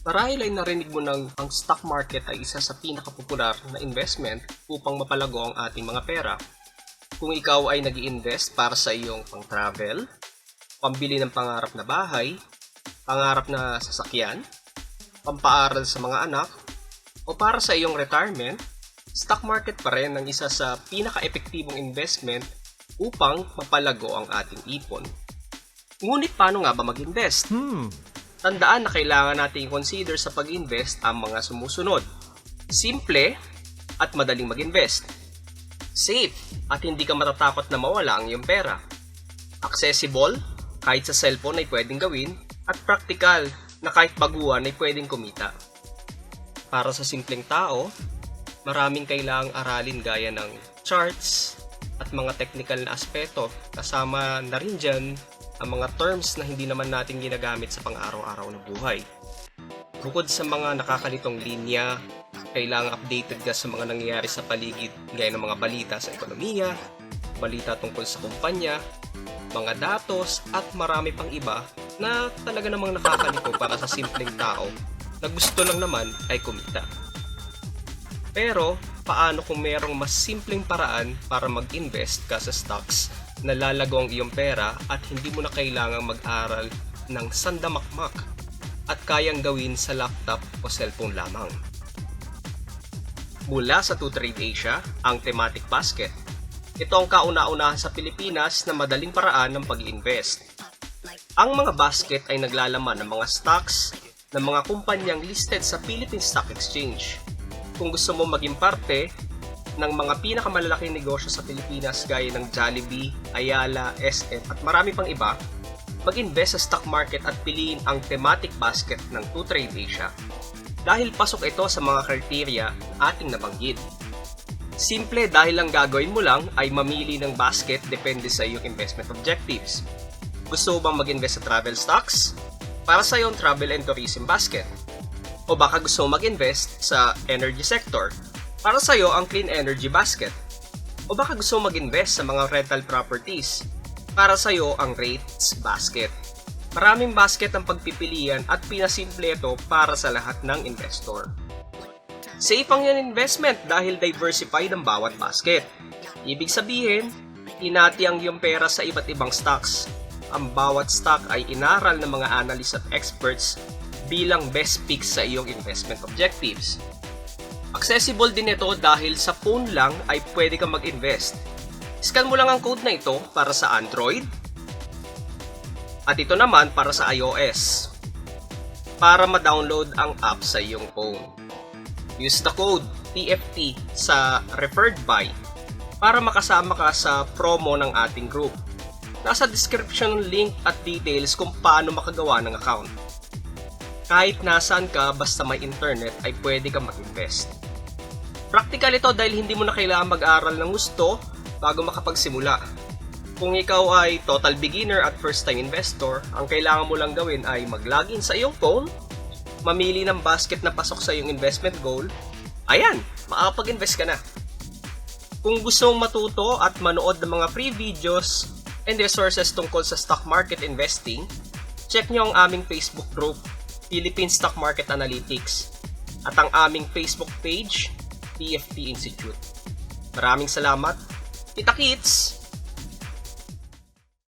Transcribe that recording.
Marahil ay narinig mo ng ang stock market ay isa sa pinakapopular na investment upang mapalago ang ating mga pera. Kung ikaw ay nag-i-invest para sa iyong pang-travel, pambili ng pangarap na bahay, pangarap na sasakyan, pampaaral sa mga anak, o para sa iyong retirement, stock market pa rin ang isa sa pinaka-epektibong investment upang mapalago ang ating ipon. Ngunit paano nga ba mag-invest? Tandaan na kailangan natin i-consider sa pag-invest ang mga sumusunod. Simple at madaling mag-invest. Safe at hindi ka matatakot na mawala ang iyong pera. Accessible, kahit sa cellphone ay pwedeng gawin. At practical, na kahit baguhan ay pwedeng kumita. Para sa simpleng tao, maraming kailangang aralin gaya ng charts at mga technical na aspeto. Kasama na rin dyan ang mga terms na hindi naman natin ginagamit sa pang-araw-araw na buhay. Bukod sa mga nakakalitong linya, kailangan updated ka sa mga nangyayari sa paligid gaya ng mga balita sa ekonomiya, balita tungkol sa kumpanya, mga datos at marami pang iba na talaga namang nakakalito para sa simpleng tao na gusto lang naman ay kumita. Pero, paano kung mayroong mas simpleng paraan para mag-invest ka sa stocks na lalago ang iyong pera at hindi mo na kailangang mag-aral ng sandamakmak at kayang gawin sa laptop o cellphone lamang? Mula sa 2Trade Asia, ang Thematic Basket. Ito ang kauna-unahan sa Pilipinas na madaling paraan ng pag-invest. Ang mga basket ay naglalaman ng mga stocks ng mga kumpanyang listed sa Philippine Stock Exchange. Kung gusto mo maging parte ng mga pinakamalalaking negosyo sa Pilipinas gaya ng Jollibee, Ayala, SM at marami pang iba, mag-invest sa stock market at piliin ang Thematic Basket ng 2Trade Asia dahil pasok ito sa mga kriteria na ating nabanggit. Simple dahil ang gagawin mo lang ay mamili ng basket depende sa iyong investment objectives. Gusto mo bang mag-invest sa travel stocks? Para sa iyong travel and tourism basket. O baka gusto mo mag-invest sa energy sector? Para sa iyo ang clean energy basket. O baka gusto mo mag-invest sa mga rental properties? Para sa iyo ang rates basket. Maraming basket ang pagpipilian at pinasimple ito para sa lahat ng investor. Safe ang yan investment dahil diversified ang bawat basket. Ibig sabihin, hinati ang iyong pera sa iba't ibang stocks. Ang bawat stock ay inaral ng mga analysts at experts bilang best picks sa iyong investment objectives. Accessible din ito dahil sa phone lang ay pwede kang mag-invest. Scan mo lang ang code na ito para sa Android at ito naman para sa iOS para ma-download ang app sa iyong phone. Use the code TFT sa referred by para makasama ka sa promo ng ating group. Nasa description ng link at details kung paano makagawa ng account. Kahit nasaan ka basta may internet ay pwede kang mag-invest. Practical ito dahil hindi mo na kailangan mag-aral ng gusto bago makapagsimula. Kung ikaw ay total beginner at first time investor, ang kailangan mo lang gawin ay mag-login sa iyong phone, mamili ng basket na pasok sa iyong investment goal, ayan, makakapag-invest ka na. Kung gusto mong matuto at manood ng mga free videos and resources tungkol sa stock market investing, check nyo ang aming Facebook group, Philippine Stock Market Analytics, at ang aming Facebook page, TFT Institute. Maraming salamat. Kita-kits!